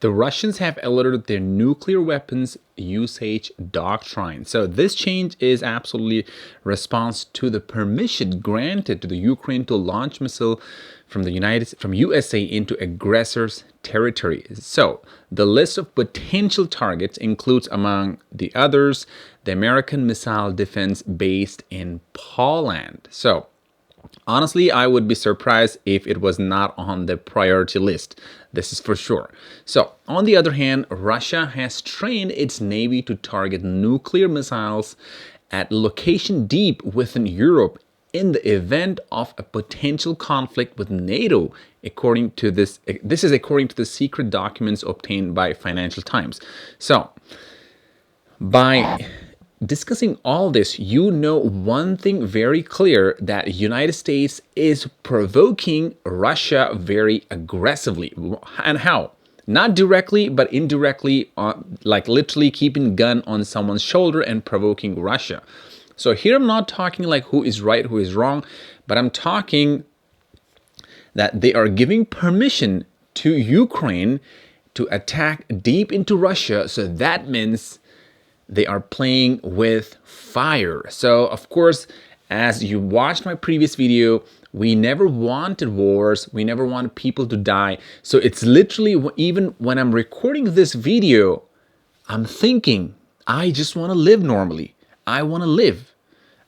The Russians have alerted their nuclear weapons usage doctrine. So this change is absolutely response to the permission granted to the Ukraine to launch missile from USA into aggressors' territory. So the list of potential targets includes, among the others, the American missile defense based in Poland. So honestly, I would be surprised if it was not on the priority list. This is for sure. So, on the other hand, Russia has trained its navy to target nuclear missiles at location deep within Europe in the event of a potential conflict with NATO, according to this is according to the secret documents obtained by Financial Times. So, by discussing all this, you know one thing very clear, that United States is provoking Russia very aggressively. And how? Not directly, but indirectly, like literally keeping gun on someone's shoulder and provoking Russia. So here I'm not talking like who is right, who is wrong, but I'm talking that they are giving permission to Ukraine to attack deep into Russia. So that means they are playing with fire. So, of course, as you watched my previous video, we never wanted wars. We never wanted people to die. So it's literally, even when I'm recording this video, I'm thinking, I just want to live normally. I want to live.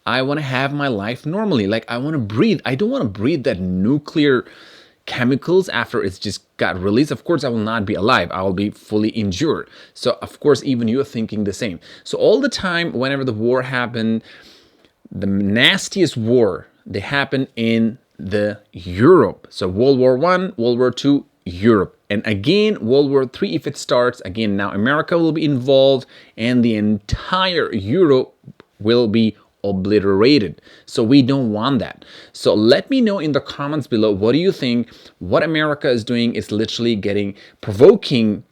I want to have my life normally. Like, I want to breathe. I don't want to breathe that nuclear chemicals after it's just got released. Of course, I will not be alive. I will be fully injured. So, of course, even you're thinking the same. So all the time, whenever the war happened, the nastiest war, they happen in the Europe. So World War I, World War II, Europe. And again, World War III, if it starts, again, now America will be involved and the entire Europe will be obliterated. So we don't want that. So let me know in the comments below, what do you think? What America is doing is literally provoking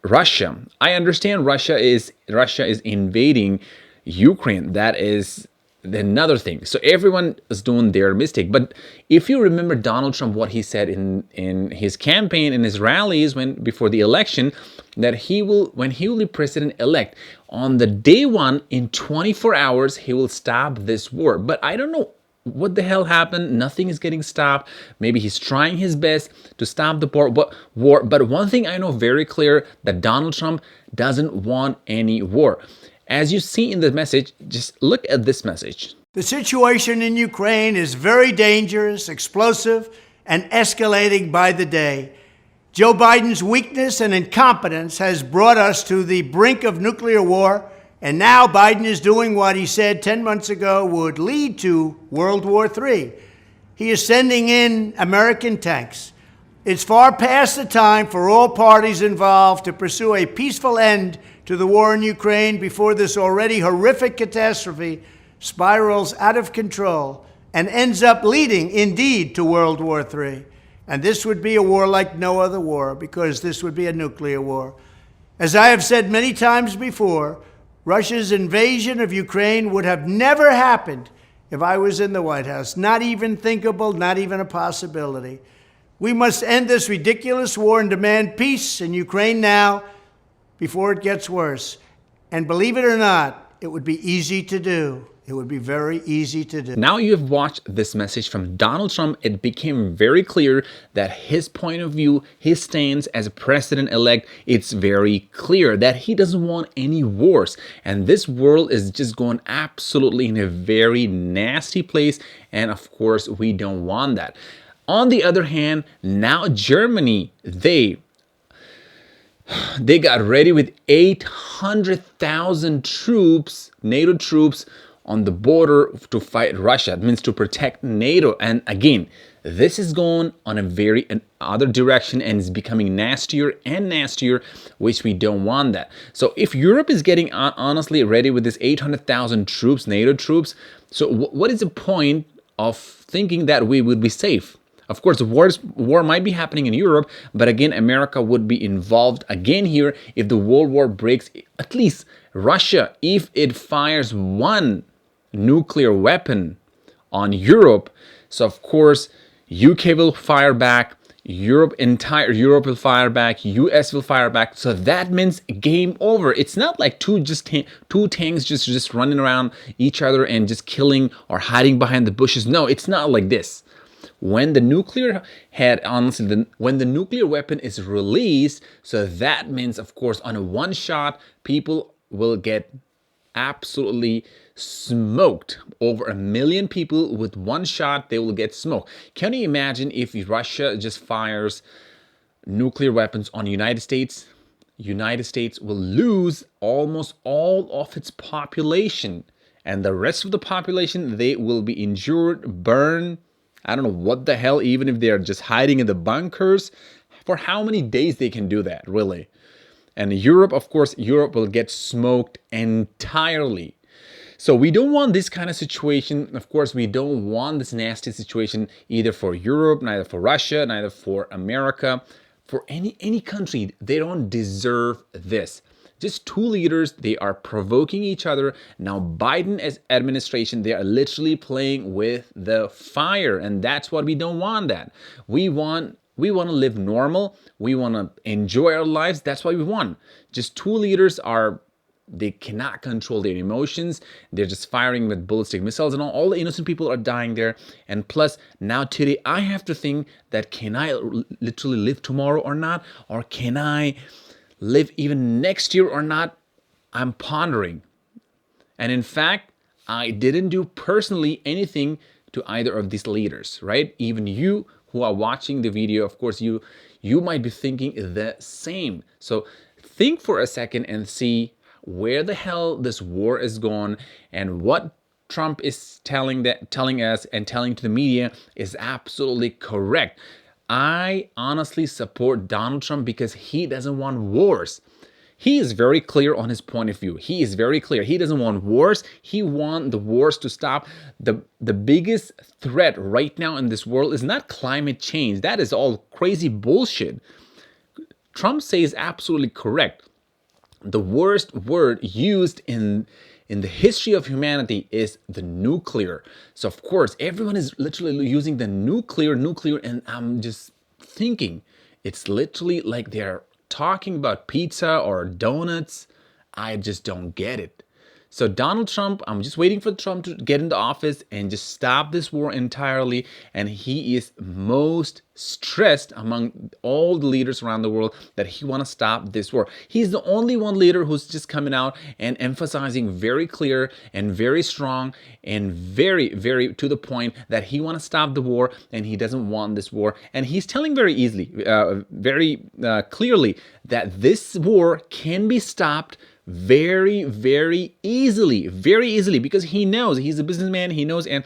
Russia. I understand Russia is invading Ukraine. That is another thing. So everyone is doing their mistake. But if you remember Donald Trump, what he said in his campaign, in his rallies before the election, that when he will be president-elect, on the day one, in 24 hours, he will stop this war. But I don't know what the hell happened. Nothing is getting stopped. Maybe he's trying his best to stop the war. But one thing I know very clear, that Donald Trump doesn't want any war. As you see in the message, just look at this message. The situation in Ukraine is very dangerous, explosive, and escalating by the day. Joe Biden's weakness and incompetence has brought us to the brink of nuclear war, and now Biden is doing what he said 10 months ago would lead to World War III. He is sending in American tanks. It's far past the time for all parties involved to pursue a peaceful end to the war in Ukraine before this already horrific catastrophe spirals out of control and ends up leading, indeed, to World War III. And this would be a war like no other war, because this would be a nuclear war. As I have said many times before, Russia's invasion of Ukraine would have never happened if I was in the White House. Not even thinkable, not even a possibility. We must end this ridiculous war and demand peace in Ukraine now, before it gets worse. And believe it or not, it would be easy to do. It would be very easy to do. Now you have watched this message from Donald Trump. It became very clear that his point of view, his stance as a president-elect, it's very clear that he doesn't want any wars. And this world is just going absolutely in a very nasty place. And of course, we don't want that. On the other hand, now Germany, they got ready with 800,000 troops, NATO troops, on the border to fight Russia. It means to protect NATO. And again, this is going on a very other direction and is becoming nastier and nastier, which we don't want that. So if Europe is getting honestly ready with this 800,000 troops, NATO troops, so what is the point of thinking that we would be safe? Of course, the war might be happening in Europe, but again, America would be involved again here if the World War breaks. At least Russia, if it fires one nuclear weapon on Europe, so of course, UK will fire back, Entire Europe will fire back, US will fire back. So that means game over. It's not like two tanks just running around each other and just killing or hiding behind the bushes. No, it's not like this. When the nuclear when the nuclear weapon is released, so that means, of course, on a one shot, people will get absolutely smoked. Over 1 million people with one shot, they will get smoked. Can you imagine if Russia just fires nuclear weapons on the United States? United States will lose almost all of its population, and the rest of the population, they will be injured, burned. I don't know what the hell, even if they're just hiding in the bunkers. For how many days they can do that, really? And Europe, of course, Europe will get smoked entirely. So we don't want this kind of situation. Of course, we don't want this nasty situation either for Europe, neither for Russia, neither for America, for any country. They don't deserve this. Just two leaders, they are provoking each other. Now Biden as administration, they are literally playing with the fire, and that's what we don't want. That we want to live normal. We want to enjoy our lives. That's what we want. Just two leaders they cannot control their emotions. They're just firing with ballistic missiles and all the innocent people are dying there. And plus, now today, I have to think that can I literally live tomorrow or not? Or can I live even next year or not? I'm pondering. And in fact, I didn't do personally anything to either of these leaders, right? Even you who are watching the video, of course, you might be thinking the same. So think for a second and see where the hell this war is going, and what Trump is telling us and telling to the media is absolutely correct. I honestly support Donald Trump because he doesn't want wars. He is very clear on his point of view. He is very clear. He doesn't want wars. He wants the wars to stop. The biggest threat right now in this world is not climate change. That is all crazy bullshit. Trump says absolutely correct. The worst word used in the history of humanity is the nuclear. So of course, everyone is literally using the nuclear, and I'm just thinking, it's literally like they're talking about pizza or donuts. I just don't get it. So Donald Trump, I'm just waiting for Trump to get into office and just stop this war entirely. And he is most stressed among all the leaders around the world that he want to stop this war. He's the only one leader who's just coming out and emphasizing very clear and very strong and very, very to the point that he want to stop the war and he doesn't want this war. And he's telling very clearly that this war can be stopped very, very easily, because he knows, he's a businessman, he knows, and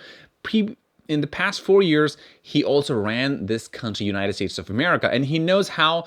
in the past 4 years, he also ran this country, United States of America, and he knows how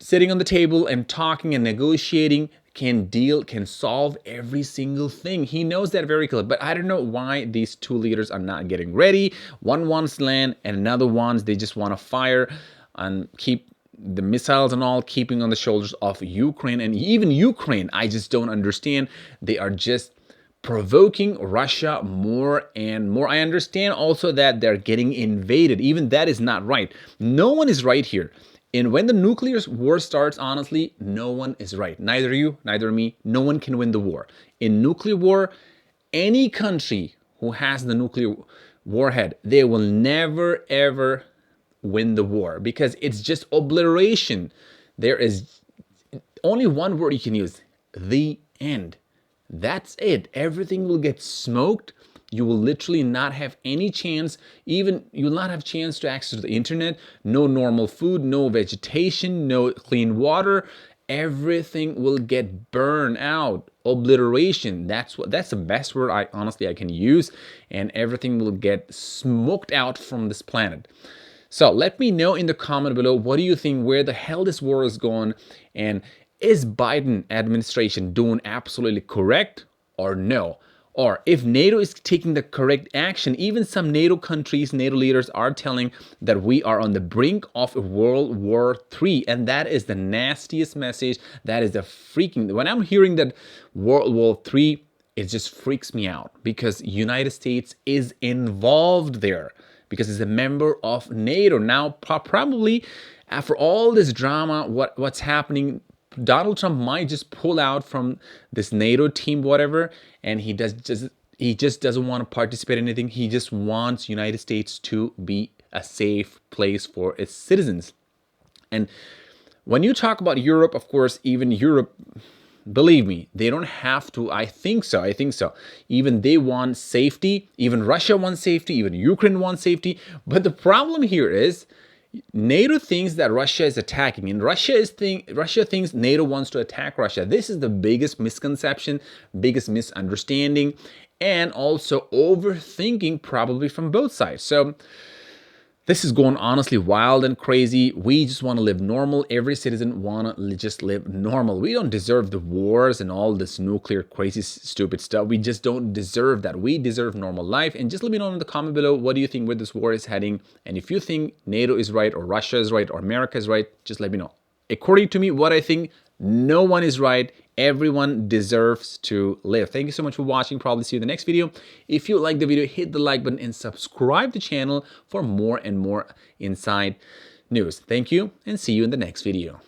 sitting on the table and talking and negotiating can solve every single thing. He knows that very clearly, but I don't know why these two leaders are not getting ready. One wants land and another wants, they just want to fire and keep the missiles and all, keeping on the shoulders of Ukraine. And even Ukraine, I just don't understand. They are just provoking Russia more and more. I understand also that they're getting invaded. Even that is not right. No one is right here. And when the nuclear war starts, honestly, no one is right. Neither you, neither me. No one can win the war. In nuclear war, any country who has the nuclear warhead, they will never, ever win the war, because it's just obliteration. There is only one word you can use: the end. That's it. Everything will get smoked. You will literally not have any chance. Even you'll not have chance to access the internet. No normal food, no vegetation, no clean water. Everything will get burned out. Obliteration. That's the best word I can use. And everything will get smoked out from this planet. So let me know in the comment below, what do you think, where the hell this war is going, and is Biden administration doing absolutely correct or no? Or if NATO is taking the correct action, even some NATO countries, NATO leaders are telling that we are on the brink of a World War III, and that is the nastiest message. That is the freaking, when I'm hearing that World War III, it just freaks me out, because United States is involved there. because it's a member of NATO. Now, probably after all this drama, what's happening, Donald Trump might just pull out from this NATO team, whatever, and he just doesn't want to participate in anything. He just wants United States to be a safe place for its citizens. And when you talk about Europe, of course, even Europe, believe me, they don't have to. I think so. Even they want safety. Even Russia wants safety. Even Ukraine wants safety. But the problem here is NATO thinks that Russia is attacking, and Russia thinks NATO wants to attack Russia. This is the biggest misconception, biggest misunderstanding, and also overthinking probably from both sides. So this is going honestly wild and crazy. We just want to live normal. Every citizen want to just live normal. We don't deserve the wars and all this nuclear crazy stupid stuff. We just don't deserve that. We deserve normal life. And just let me know in the comment below, what do you think where this war is heading? And if you think NATO is right, or Russia is right, or America is right, just let me know. According to me, what I think, no one is right. Everyone deserves to live. Thank you so much for watching. Probably see you in the next video. If you like the video, hit the like button and subscribe to the channel for more and more inside news. Thank you, and see you in the next video.